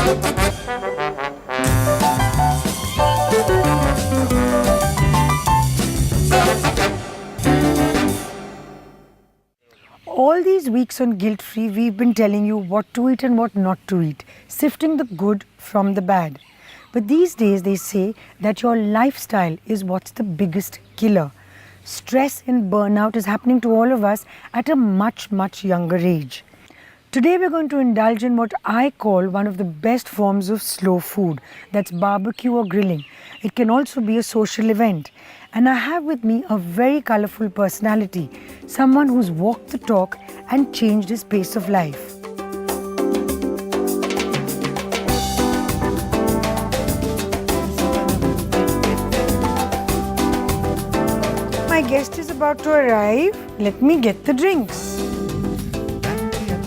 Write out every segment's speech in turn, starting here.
All these weeks on Guilt Free, we've been telling you what to eat and what not to eat, sifting the good from the bad. But these days they say that your lifestyle is what's the biggest killer. Stress and burnout is happening to all of us at a much, much younger age. Today we're going to indulge in what I call one of the best forms of slow food. That's barbecue or grilling. It can also be a social event. And I have with me a very colourful personality, someone who's walked the talk and changed his pace of life. My guest is about to arrive. Let me get the drinks.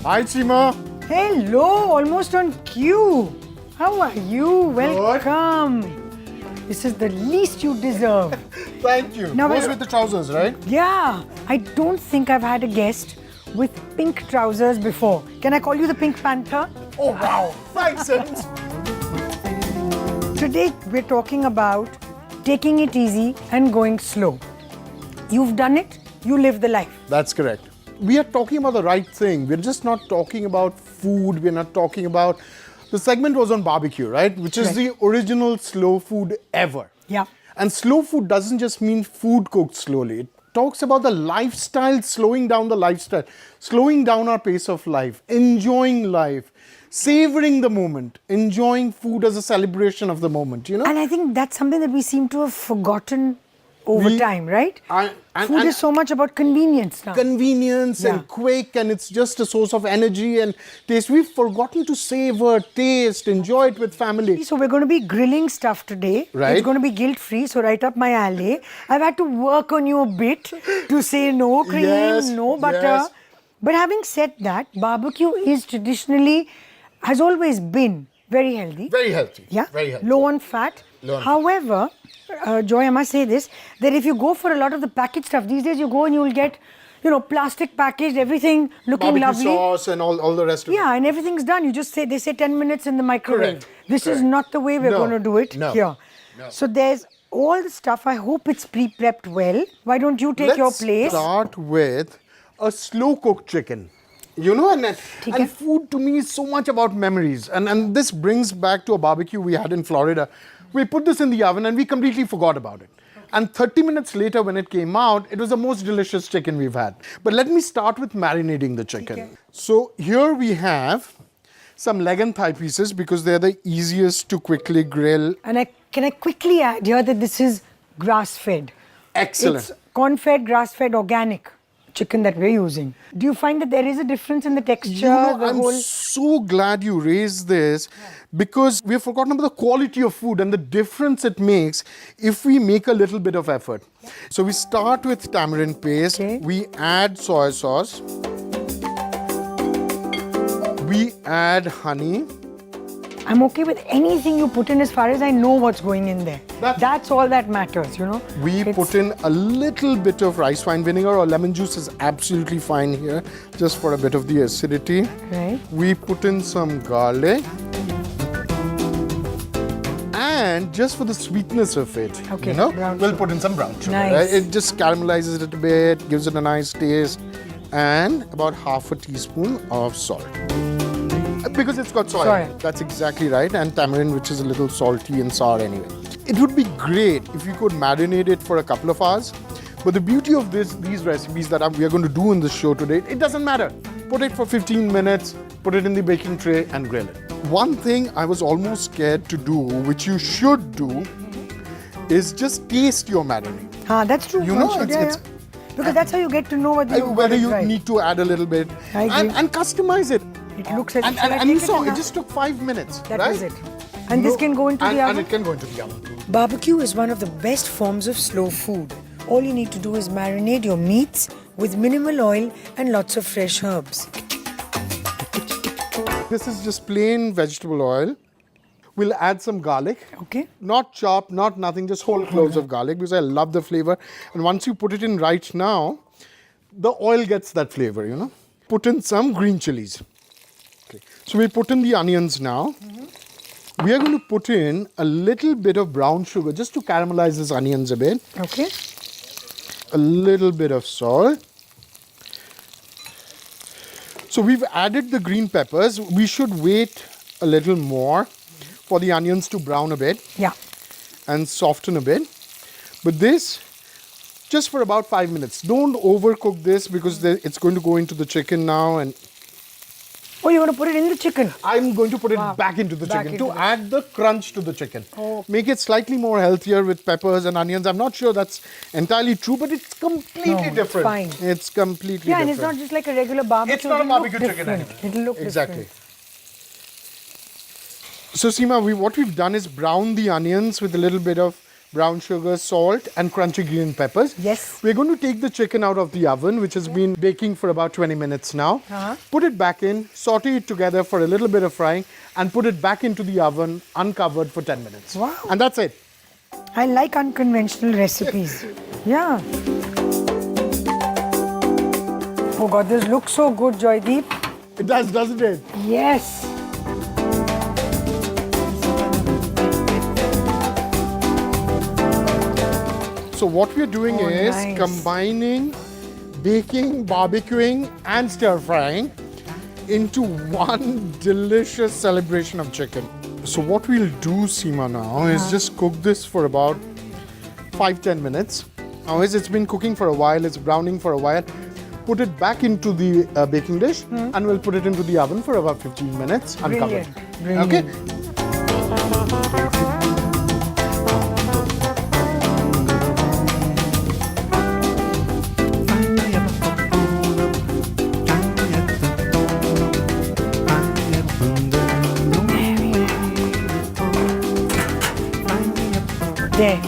Hi, Seema. Hello, almost on cue. How are you? Welcome. This is the least you deserve. Thank you. Now, goes with the trousers, right? Yeah, I don't think I've had a guest with pink trousers before. Can I call you the Pink Panther? Oh, wow. Thanks, sense. Today we're talking about taking it easy and going slow. You've done it, you live the life. That's correct. We are talking about the right thing. We're just not talking about food. We're not talking about... The segment was on barbecue, right? Which is the original slow food ever. Yeah. And slow food doesn't just mean food cooked slowly. It talks about the lifestyle, slowing down the lifestyle, slowing down our pace of life, enjoying life, savoring the moment, enjoying food as a celebration of the moment, you know? And I think that's something that we seem to have forgotten over time, right? Food is so much about convenience now. Convenience and quick, and it's just a source of energy and taste. We've forgotten to savor, taste, enjoy it with family. So we're going to be grilling stuff today. Right. It's going to be guilt-free, so right up my alley. I've had to work on you a bit to say no cream, no butter. Yes. But having said that, barbecue is traditionally, has always been very healthy. Very healthy. Yeah. Very healthy. Low on fat. However, Joy, I must say this, that if you go for a lot of the packaged stuff, these days you go and you will get, you know, plastic packaged, everything looking Barbecue lovely. sauce and all the rest of it. Yeah, and everything's done. You just say, they say 10 minutes in the microwave. Correct. This is not the way we're going to do it here. No. So there's all the stuff. I hope it's pre-prepped well. Why don't you take your place? Let's start with a slow-cooked chicken. You know, and food to me is so much about memories. And this brings back to a barbecue we had in Florida. We put this in the oven and we completely forgot about it. And 30 minutes later when it came out, it was the most delicious chicken we've had. But let me start with marinating the chicken. So here we have some leg and thigh pieces because they're the easiest to quickly grill. And can I quickly add here that this is grass-fed. Excellent. It's corn-fed, grass-fed, organic chicken that we're using. Do you find that there is a difference in the texture? You know, I'm so glad you raised this because we've forgotten about the quality of food and the difference it makes if we make a little bit of effort. So we start with tamarind paste. We add soy sauce. We add honey. I'm okay with anything you put in as far as I know what's going in there. That's all that matters, you know. We put in a little bit of rice wine vinegar or lemon juice is absolutely fine here, just for a bit of the acidity. Right. We put in some garlic. And just for the sweetness of it, you know, we'll put in some brown sugar. Nice. Right? It just caramelizes it a bit, gives it a nice taste. And about half a teaspoon of salt. Because it's got soy. That's exactly right. And tamarind, which is a little salty and sour anyway. It would be great if you could marinate it for a couple of hours. But the beauty of these recipes that we are going to do in the show today, it doesn't matter. Put it for 15 minutes, put it in the baking tray and grill it. One thing I was almost scared to do, which you should do, is just taste your marinade. That's true. You know, because that's how you get to know whether you need to add a little bit and customize it. It looks as and you saw, it just took 5 minutes. That was it. And this can go into the oven? And it can go into the oven. Barbecue is one of the best forms of slow food. All you need to do is marinate your meats with minimal oil and lots of fresh herbs. This is just plain vegetable oil. We'll add some garlic. Okay. Not chopped, not nothing, just whole cloves of garlic because I love the flavor. And once you put it in right now, the oil gets that flavor, you know. Put in some green chilies. Okay. So we put in the onions now. we are going to put in a little bit of brown sugar just to caramelize these onions a bit. Okay. A little bit of salt. So we've added the green peppers. We should wait a little more for the onions to brown a bit. Yeah. And soften a bit. But this, just for about 5 minutes. Don't overcook this because it's going to go into the chicken now. And oh, you're going to put it in the chicken? I'm going to put it back into the chicken to add the crunch to the chicken. Oh. Make it slightly more healthier with peppers and onions. I'm not sure that's entirely true, but it's completely different. It's fine. It's completely different. Yeah, and it's not just like a regular barbecue. It's not a barbecue chicken anyway. It'll look exactly. different. So Seema, what we've done is brown the onions with a little bit of brown sugar, salt and crunchy green peppers. Yes. We're going to take the chicken out of the oven, which has been baking for about 20 minutes now. Put it back in, saute it together for a little bit of frying and put it back into the oven uncovered for 10 minutes. Wow. And that's it. I like unconventional recipes. Yeah. Oh God, this looks so good, Joydeep. It does, doesn't it? Yes. So what we're doing is nice. combining baking, barbecuing and stir frying into one delicious celebration of chicken. So what we'll do, Seema, now is just cook this for about 5-10 minutes. Now as it's been cooking for a while, it's browning for a while, put it back into the baking dish and we'll put it into the oven for about 15 minutes uncovered. Brilliant. Okay? There.